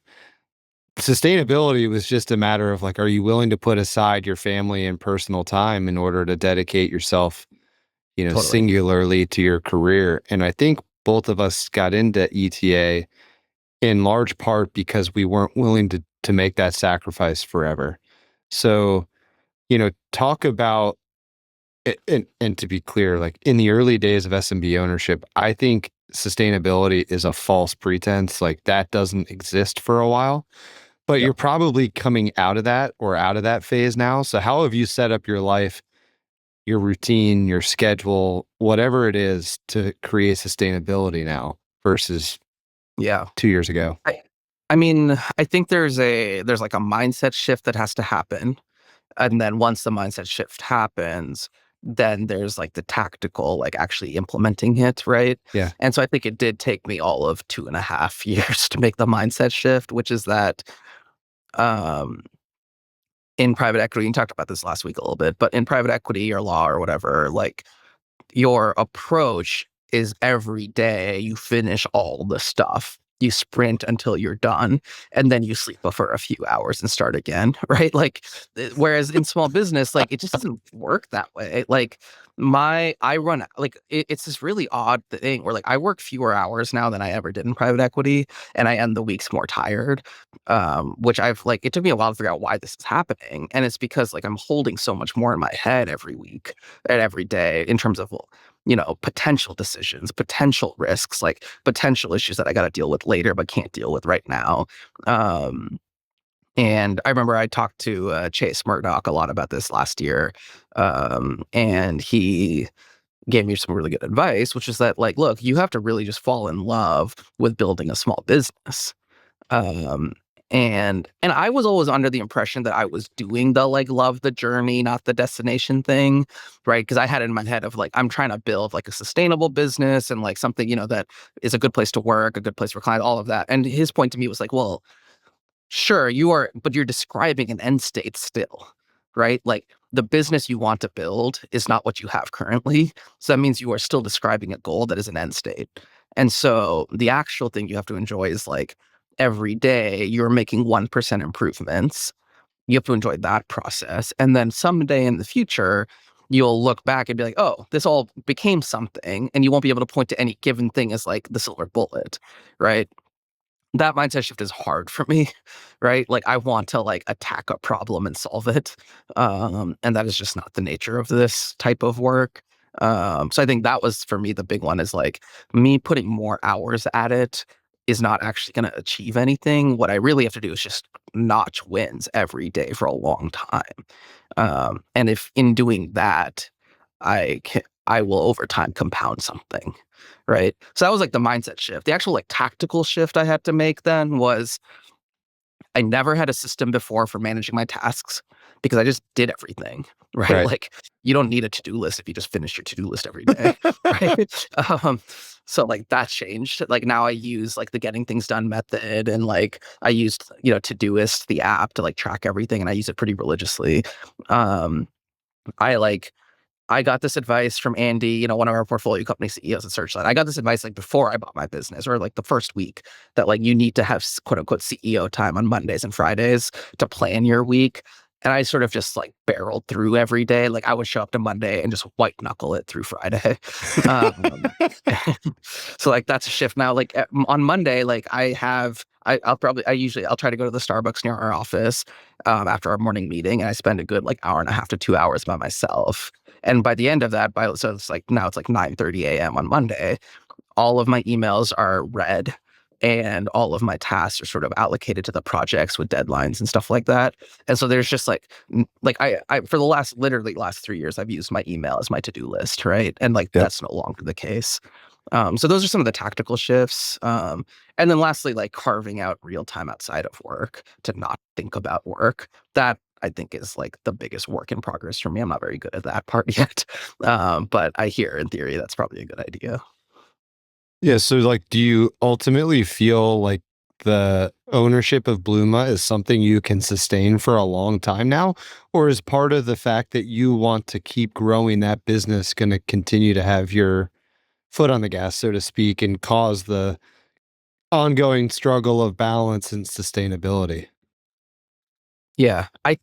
sustainability was just a matter of like, are you willing to put aside your family and personal time in order to dedicate yourself, Totally. singularly to your career? And I think both of us got into ETA in large part because we weren't willing to make that sacrifice forever. So, talk about and to be clear, like in the early days of SMB ownership, I think sustainability is a false pretense. Like that doesn't exist for a while, but Yep. you're probably coming out of that or out of that phase now. So how have you set up your life, your routine, your schedule, whatever it is to create sustainability now versus Yeah. 2 years ago? I mean, I think there's like a mindset shift that has to happen. And then once the mindset shift happens, then there's like the tactical, like actually implementing it, right? Yeah. And so I think it did take me all of 2.5 years to make the mindset shift, which is that um in private equity, you talked about this last week a little bit, but in private equity or law or whatever, like your approach is every day you finish all the stuff. You sprint until you're done, and then you sleep for a few hours and start again, right? Like, whereas in small business, like it just doesn't work that way. Like I run like it's this really odd thing where like I work fewer hours now than I ever did in private equity, and I end the weeks more tired. Which I've like it took me a while to figure out why this is happening, and it's because like I'm holding so much more in my head every week and every day in terms of potential decisions, potential risks, like potential issues that I got to deal with later but can't deal with right now. Um, and I remember I talked to Chase Murdoch a lot about this last year, and he gave me some really good advice, which is that like, look, you have to really just fall in love with building a small business. Um, And I was always under the impression that I was doing the like love the journey, not the destination thing, right? Because I had it in my head of like I'm trying to build like a sustainable business and like something, that is a good place to work, a good place for clients, all of that. And his point to me was like, well, sure, you are, but you're describing an end state still, right? Like the business you want to build is not what you have currently. So that means you are still describing a goal that is an end state. And so the actual thing you have to enjoy is like every day you're making 1% improvements. You have to enjoy that process. And then someday in the future, you'll look back and be like, oh, this all became something. And you won't be able to point to any given thing as like the silver bullet, right? That mindset shift is hard for me, right? Like I want to like attack a problem and solve it. And that is just not the nature of this type of work. So I think that was for me the big one is like me putting more hours at it is not actually going to achieve anything. What I really have to do is just notch wins every day for a long time. And if in doing that, I will over time compound something. Right. So that was like the mindset shift. The actual like tactical shift I had to make then was I never had a system before for managing my tasks because I just did everything. Right. Right. Like you don't need a to-do list if you just finish your to-do list every day. Right. So like that changed. Like now I use like the getting things done method and like I used, Todoist, the app to like track everything and I use it pretty religiously. Um, I like I got this advice from Andy, one of our portfolio company CEOs at Searchlight. I got this advice like before I bought my business or like the first week that like you need to have quote unquote CEO time on Mondays and Fridays to plan your week. And I sort of just like barreled through every day. Like I would show up to Monday and just white knuckle it through Friday. Um, so like that's a shift now. Like on Monday, like I'll try to go to the Starbucks near our office after our morning meeting, and I spend a good like hour and a half to 2 hours by myself. And by the end of that, so it's like now it's like 9:30 a.m. on Monday. All of my emails are read, and all of my tasks are sort of allocated to the projects with deadlines and stuff like that. And so there's just like I for the literally last 3 years, I've used my email as my to-do list, right? And like Yep. that's no longer the case. So those are some of the tactical shifts. And then lastly, like carving out real time outside of work to not think about work. That I think is like the biggest work in progress for me. I'm not very good at that part yet. But I hear in theory that's probably a good idea. Yeah. So, like, do you ultimately feel like the ownership of Blooma is something you can sustain for a long time now? Or is part of the fact that you want to keep growing that business going to continue to have your foot on the gas, so to speak, and cause the ongoing struggle of balance and sustainability? Yeah. I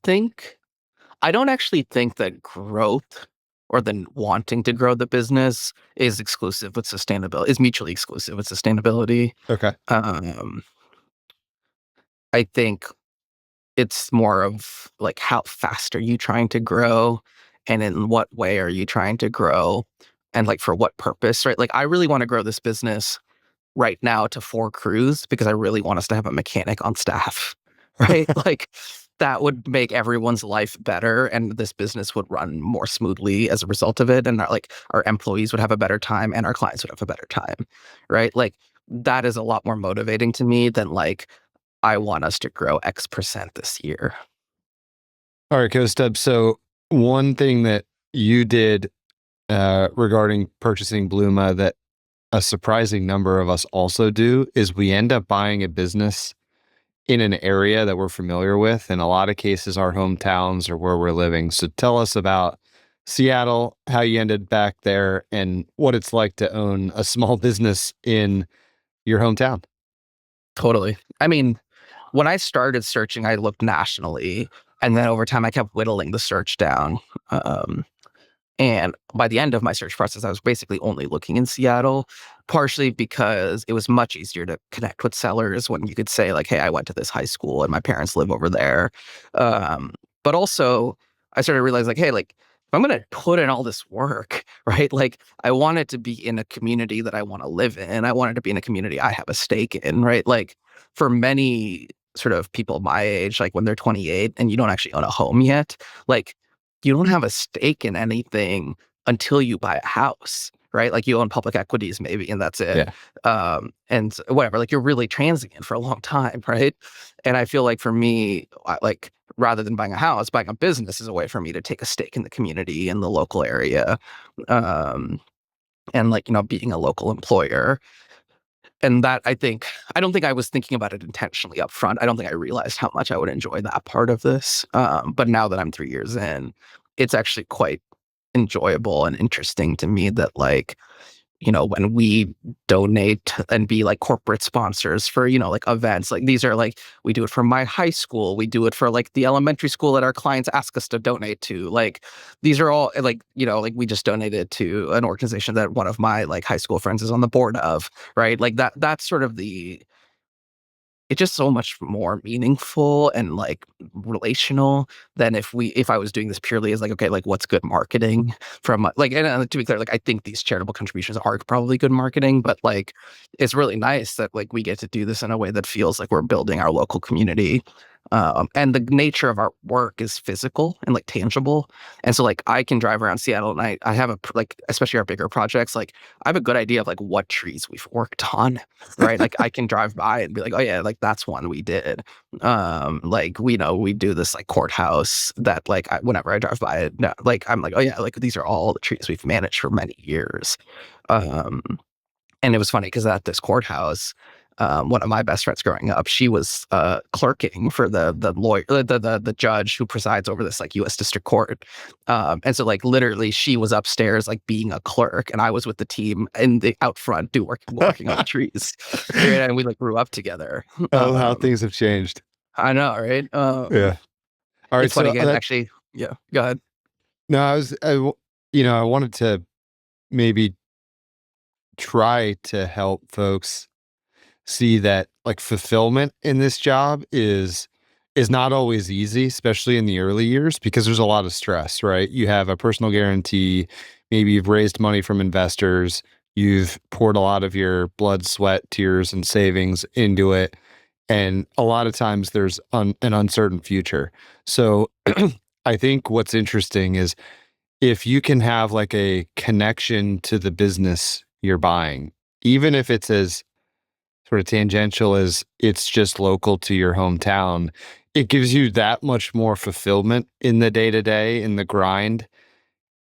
don't actually think that growth or then wanting to grow the business is exclusive with sustainability, is mutually exclusive with sustainability. Okay. Um, I think it's more of like how fast are you trying to grow and in what way are you trying to grow and like for what purpose, right? Like I really want to grow this business right now to 4 crews because I really want us to have a mechanic on staff, right? Like that would make everyone's life better and this business would run more smoothly as a result of it. And our employees would have a better time and our clients would have a better time, right? Like that is a lot more motivating to me than like, I want us to grow X% this year. All right, Kostub. So, one thing that you did regarding purchasing Blooma that a surprising number of us also do is we end up buying a business in an area that we're familiar with. In a lot of cases, our hometowns or where we're living. So tell us about Seattle, how you ended back there, and what it's like to own a small business in your hometown. Totally. I mean, when I started searching, I looked nationally, and then over time, I kept whittling the search down. Um, And by the end of my search process, I was basically only looking in Seattle, partially because it was much easier to connect with sellers when you could say, like, hey, I went to this high school and my parents live over there. Um, but also, I started to realize, like, hey, like, if I'm going to put in all this work, right? Like, I want it to be in a community that I want to live in. I want it to be in a community I have a stake in, right? Like, for many sort of people my age, like when they're 28 and you don't actually own a home yet, like, you don't have a stake in anything until you buy a house, right? Like you own public equities maybe, and that's it. Yeah. And whatever, like you're really transient for a long time, right? And I feel like for me, like rather than buying a house, buying a business is a way for me to take a stake in the community in the local area. Um, and like, being a local employer. And that I don't think I was thinking about it intentionally up front. I don't think I realized how much I would enjoy that part of this. But now that I'm 3 years in, it's actually quite enjoyable and interesting to me that like, when we donate and be like corporate sponsors for, like events, like these are like, we do it for my high school. We do it for like the elementary school that our clients ask us to donate to. Like these are all like, like we just donated to an organization that one of my like high school friends is on the board of, right? Like that's sort of it's just so much more meaningful and like relational than if I was doing this purely as like, okay, like what's good marketing from like, and to be clear, like I think these charitable contributions are probably good marketing, but like it's really nice that like we get to do this in a way that feels like we're building our local community. And the nature of our work is physical and like tangible. And so like I can drive around Seattle and I have like, especially our bigger projects, like I have a good idea of like what trees we've worked on, right? Like I can drive by and be like, oh yeah, like that's one we did. Like we do this like courthouse that like whenever I drive by it, no, like I'm like, oh yeah, like these are all the trees we've managed for many years. Um, and it was funny because at this courthouse, one of my best friends growing up, she was clerking for the lawyer, the judge who presides over this like U.S. District Court, and so like literally she was upstairs like being a clerk, and I was with the team in the out front working on the trees, right? And we like grew up together. Oh, how things have changed. I know, right? Yeah. All right. It's funny So again, actually. Yeah, go ahead. no, I wanted to maybe try to help folks see that like fulfillment in this job is not always easy, especially in the early years, because there's a lot of stress, right? You have a personal guarantee, maybe you've raised money from investors, you've poured a lot of your blood, sweat, tears, and savings into it. And a lot of times there's an uncertain future. So I think what's interesting is if you can have like a connection to the business you're buying, even if it's as sort of tangential as it's just local to your hometown, it gives you that much more fulfillment in the day to day, in the grind.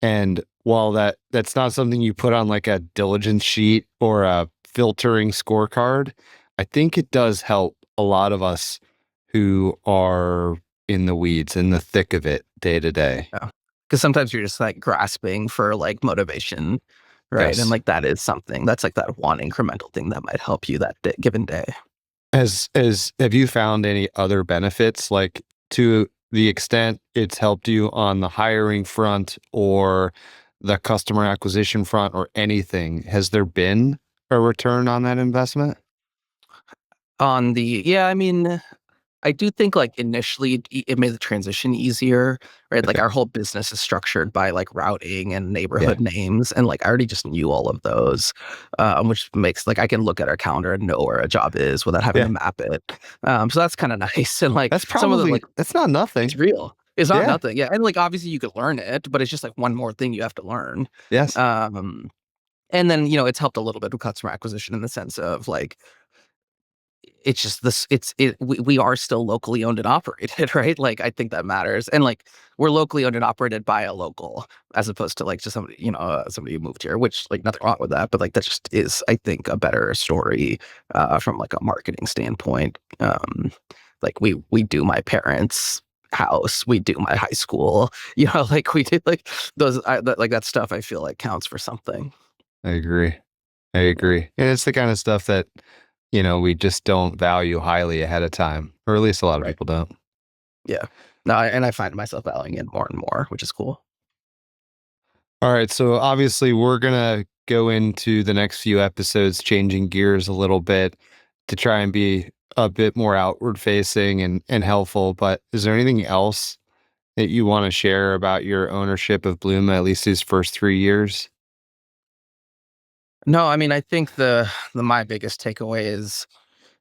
And while that's not something you put on like a diligence sheet or a filtering scorecard, I think it does help a lot of us who are in the weeds, in the thick of it day to day. Yeah, because sometimes you're just like grasping for like motivation, right? And Yes. like that is something that's like that one incremental thing that might help you that given day. As have you found any other benefits, like to the extent it's helped you on the hiring front or the customer acquisition front or anything? Has there been a return on that investment? Yeah, I mean, I do think like initially it made the transition easier, right? Like Okay. our whole business is structured by like routing and Yeah. neighborhood names, and like I already just knew all of those, which makes like I can look at our calendar and know where a job is without having to Yeah. map it. So that's kind of nice, and like some of the like That's not it's nothing. real. It's not Yeah. nothing, yeah, and like obviously you could learn it, but it's just like one more thing you have to learn. Yes. Um, and then it's helped a little bit with customer acquisition in the sense of like it's just this we are still locally owned and operated, right? Like I think that matters. And like we're locally owned and operated by a local as opposed to like just somebody, somebody who moved here, which like nothing wrong with that, but like that just is I think a better story from like a marketing standpoint. Like we do my parents' house, we do my high school, like we did like like that stuff I feel like counts for something. I agree. I agree. And it's the kind of stuff that, we just don't value highly ahead of time, or at least a lot of Right. people don't. Yeah. No, and I find myself valuing it more and more, which is cool. All right. So obviously, we're going to go into the next few episodes, changing gears a little bit to try and be a bit more outward facing and helpful. But is there anything else that you want to share about your ownership of Blooma, at least these first 3 years? No, I mean, I think the my biggest takeaway is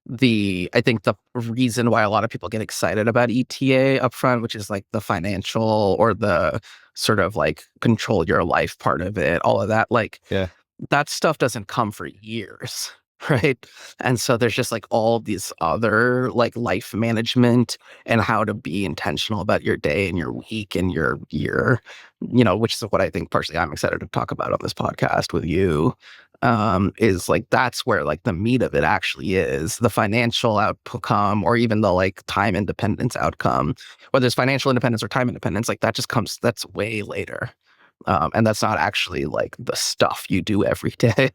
I think the reason why a lot of people get excited about ETA upfront, which is like the financial or the sort of like control your life part of it, all of that, like Yeah. that stuff doesn't come for years. Right. And so there's just like all these other like life management and how to be intentional about your day and your week and your year, which is what I think partially I'm excited to talk about on this podcast with you. Is like that's where like the meat of it actually is the financial outcome or even the like time independence outcome, whether it's financial independence or time independence, like that's way later. And that's not actually like the stuff you do every day.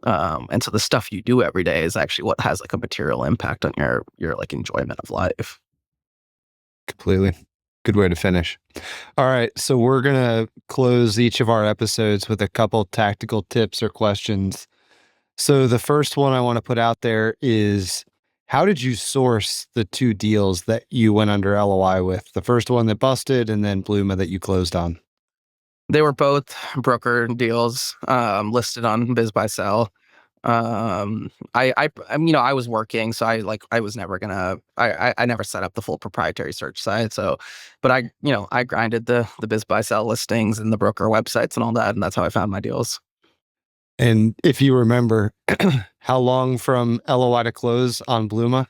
And so the stuff you do every day is actually what has like a material impact on your like enjoyment of life. Completely. Good way to finish. All right. So we're going to close each of our episodes with a couple tactical tips or questions. So the first one I want to put out there is, how did you source the two deals that you went under LOI with? The first one that busted and then Blooma that you closed on. They were both broker deals listed on Biz Buy Sell. I was working, so I was never gonna, I never set up the full proprietary search site. So, but I grinded the Biz Buy Sell listings and the broker websites and all that, and that's how I found my deals. And if you remember, how long from LOI to close on Blooma?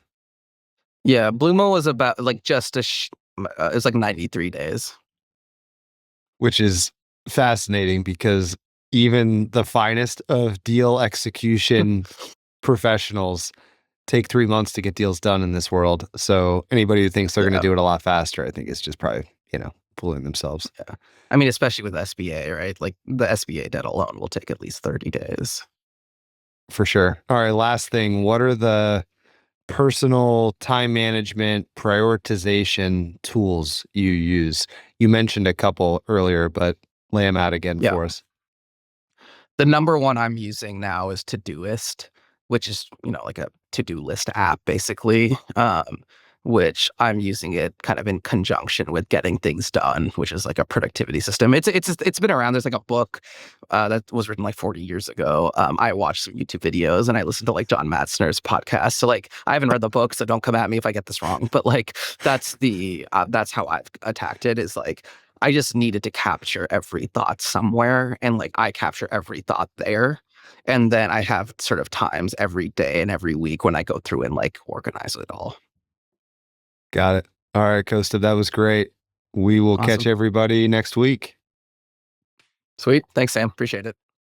Yeah, Bluma was about like it was like 93 days. Which is fascinating because even the finest of deal execution professionals take 3 months to get deals done in this world. So anybody who thinks they're going to Yeah, do it a lot faster, I think is just probably, fooling themselves. yeah. I mean, especially with SBA, right? Like the SBA debt alone will take at least 30 days. For sure. All right. Last thing. What are the personal time management prioritization tools you use? You mentioned a couple earlier, but lay them out again Yeah. for us. The number one I'm using now is Todoist, which is, like a to-do list app, basically, which I'm using it kind of in conjunction with getting things done, which is like a productivity system. It's been around. There's like a book that was written like 40 years ago. I watched some YouTube videos and I listened to like John Matzner's podcast. So like I haven't read the book, so don't come at me if I get this wrong. But like that's how I've attacked it. Is like I just needed to capture every thought somewhere, and like I capture every thought there. And then I have sort of times every day and every week when I go through and like organize it all. Got it. All right, Costa, that was great. We will catch Awesome. everybody next week. Sweet. Thanks, Sam. Appreciate it.